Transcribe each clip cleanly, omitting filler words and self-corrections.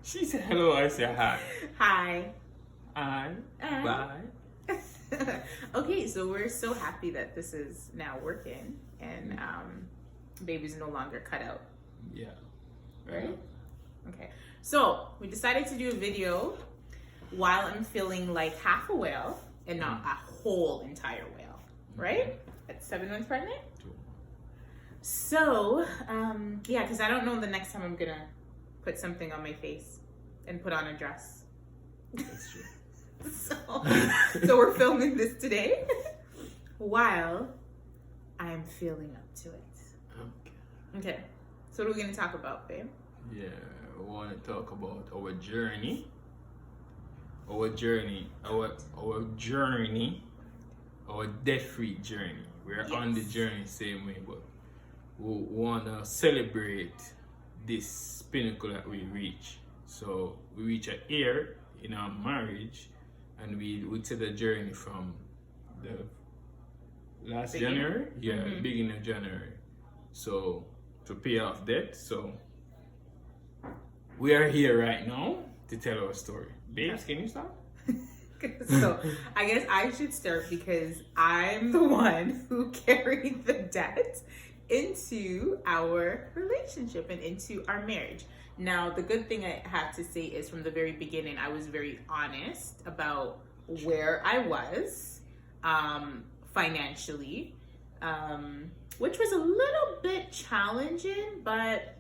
She said hello, I said hi. Hi. Hi. Bye. Okay, so we're so happy that this is now working and baby's no longer cut out. Yeah. Right? Okay. So we decided to do a video while I'm feeling like half a whale and not a whole entire whale. Right? At 7 months pregnant? So, yeah, because I don't know the next time I'm going to put something on my face and put on a dress. That's true. So we're filming this today while I'm feeling up to it. Okay. So what are we going to talk about, babe? Yeah, I want to talk about our journey, our debt-free journey. We're on the journey same way, but we want to celebrate this pinnacle that we reach. So we reach a year in our marriage, and we took the journey from the last January, beginning of January. So to pay off debt. So we are here right now to tell our story. Babes, can you start? So I guess I should start because I'm the one who carried the debt into our relationship and into our marriage. Now, the good thing I have to say is from the very beginning, I was very honest about where I was financially, which was a little bit challenging, but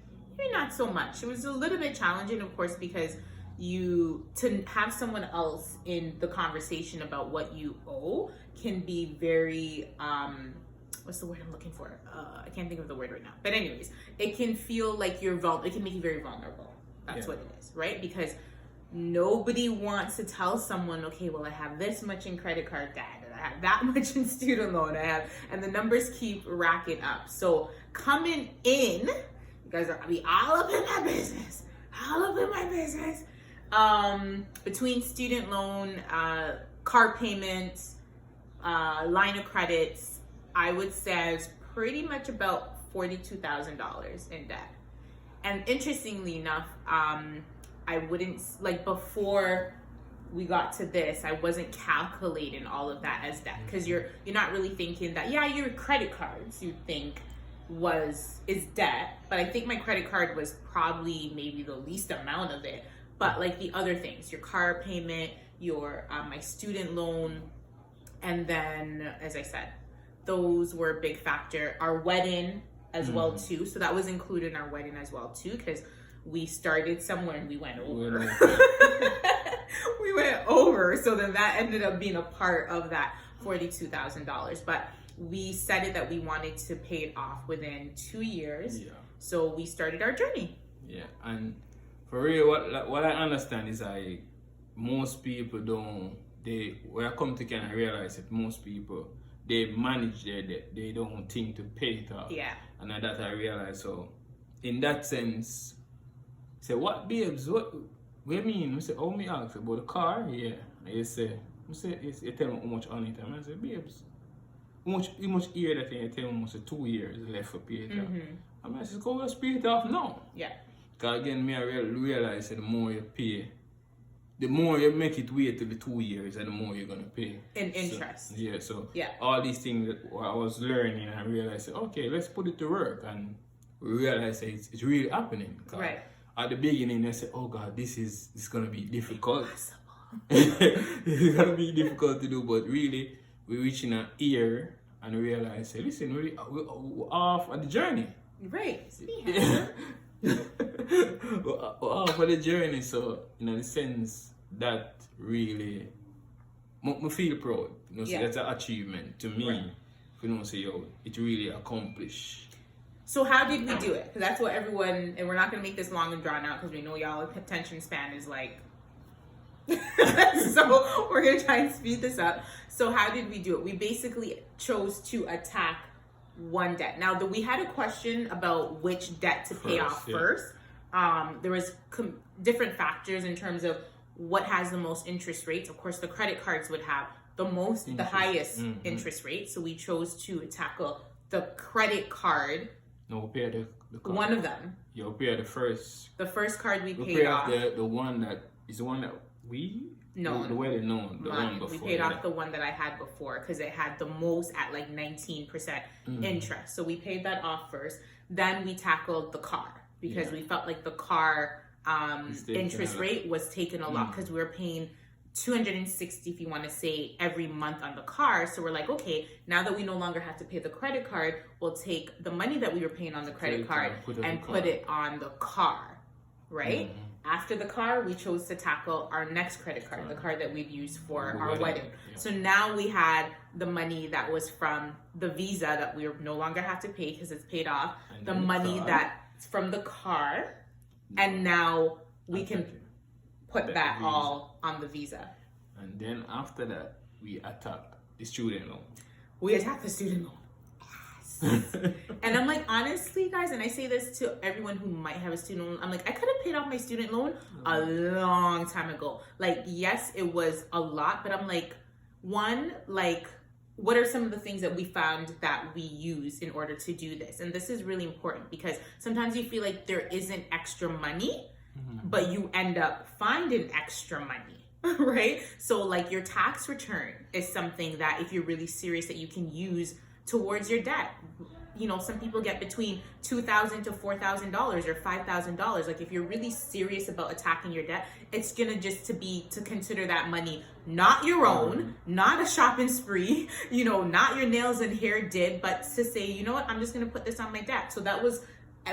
not so much. It was a little bit challenging, of course, because to have someone else in the conversation about what you owe can be very, what's the word I'm looking for? I can't think of the word right now. But anyways, it can feel like it can make you very vulnerable. That's what it is, right? Because nobody wants to tell someone, okay, well, I have this much in credit card debt, and I have that much in student loan, and the numbers keep racking up. So coming in, you guys are gonna be all up in my business. Between student loan, car payments, line of credits, I would say I was pretty much about $42,000 in debt. And interestingly enough, I wouldn't, like before we got to this, I wasn't calculating all of that as debt, because you're not really thinking that, your credit cards you think is debt, but I think my credit card was probably maybe the least amount of it. But like the other things, your car payment, your my student loan, and then, as I said, those were a big factor. Our wedding as well too, so that was included in our wedding as well too, because we started somewhere and we went over. We went over, so then that ended up being a part of that $42,000. But we said it that we wanted to pay it off within 2 years. Yeah. So we started our journey. Yeah, and for real, what I understand is most people when I come to kind of realize that most people, they manage their debt. They don't think to pay it off. Yeah. And that I realize. So in that sense, say, what babes, what do you mean? I say, oh, me ask about the car? Yeah. And you tell me how much on it. And I say, babes, how much year that you tell me almost 2 years left for pay it off. And I say, go just pay it off now. Yeah. Because again, I realize that the more you pay, the more you make it wait till the 2 years, and the more you're going to pay. In interest. So all these things that I was learning, and I realized, okay, let's put it to work. And we realized that it's really happening. Right. At the beginning, I said, oh God, this is going to be difficult. It's going to be difficult to do, but really, we're reaching a year, and we realized, hey, listen, we're off at the journey. Right. For the journey, so in a sense that really me feel proud. So that's an achievement to me. Say, it really accomplished. So how did we do it? Because that's what everyone, and we're not going to make this long and drawn out because we know y'all attention span is like so we're going to try and speed this up. So how did we do it? We basically chose to attack one debt. Now, we had a question about which debt to pay off first. There was different factors in terms of what has the most interest rates. Of course, the credit cards would have the highest interest rate. So we chose to tackle the credit card No, we pay the card. One of them. Yeah, we pay the first. The first card we We paid pay off. off the one that is the one that we. No, the way they know the one mine. before. We paid that. off the one that I had before because it had the most at like 19% interest. So we paid that off first. Then we tackled the car because we felt like the car interest rate was taken a lot because we were paying $260, if you want to say, every month on the car. So we're like, okay, now that we no longer have to pay the credit card, we'll take the money that we were paying on the credit card and put it on the car, right? After the car, we chose to tackle our next credit card, the card that we'd use for our wedding. Yeah. So now we had the money that was from the Visa that we no longer have to pay because it's paid off, And the then money that's from the car, and now we can put that all on the Visa. And then after that, we attack the student loan. We attack the student loan. And I'm like, honestly, guys, and I say this to everyone who might have a student loan, I'm like, I could have paid off my student loan a long time ago. Like, yes, it was a lot, but I'm like, one, like, what are some of the things that we found that we use in order to do this? And this is really important because sometimes you feel like there isn't extra money, but you end up finding extra money, right? So like your tax return is something that if you're really serious that you can use towards your debt. You know, some people get between $2,000 to $4,000 or $5,000. Like if you're really serious about attacking your debt, it's gonna just to consider that money not your own, not a shopping spree, you know, not your nails and hair did, but to say, you know what, I'm just gonna put this on my debt. So that was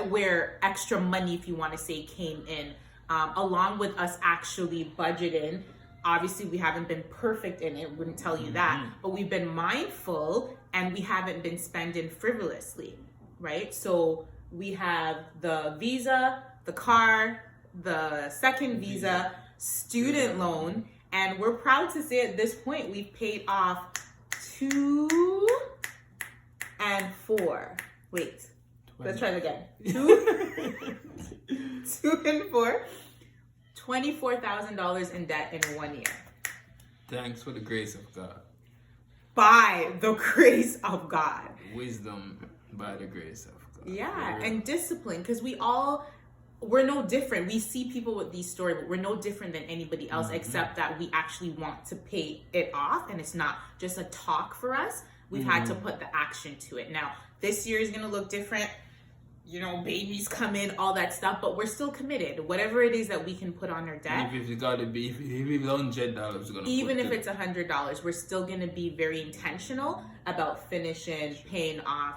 where extra money, if you want to say, came in, along with us actually budgeting. Obviously, we haven't been perfect in it, wouldn't tell you that, but we've been mindful and we haven't been spending frivolously, right? So we have the Visa, the car, the second Visa, student loan, and we're proud to say at this point we've paid off 2 and 4. Wait, let's try it again. 2 and 4. $24,000 in debt in 1 year. Thanks for the grace of God. By the grace of God. Wisdom by the grace of God. Yeah, and discipline, because we're no different. We see people with these stories, but we're no different than anybody else, except that we actually want to pay it off, and it's not just a talk for us. We've had to put the action to it. Now, this year is going to look different. You know, babies come in, all that stuff, but we're still committed. Whatever it is that we can put on our debt. If it's got to be, if it's $100, even if it's $100, we're still going to be very intentional about finishing paying off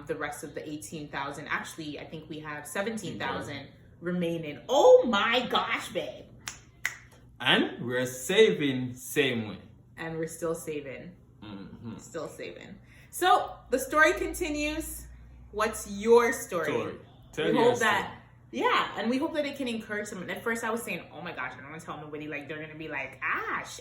the rest of the 18,000. Actually, I think we have 17,000 remaining. Oh my gosh, babe! And we're saving same way. And we're still saving. Still saving. So the story continues. What's your story? Tell we your hope story. that, yeah, and we hope that it can encourage someone. At first I was saying, oh my gosh, I don't want to tell nobody, like they're going to be like,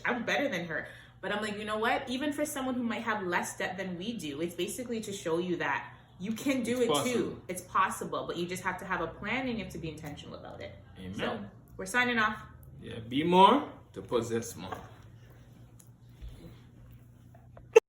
I'm better than her. But I'm like, you know what? Even for someone who might have less debt than we do, it's basically to show you that you can do it too. It's possible, but you just have to have a plan and you have to be intentional about it. Amen. So we're signing off. Yeah, be more to possess more.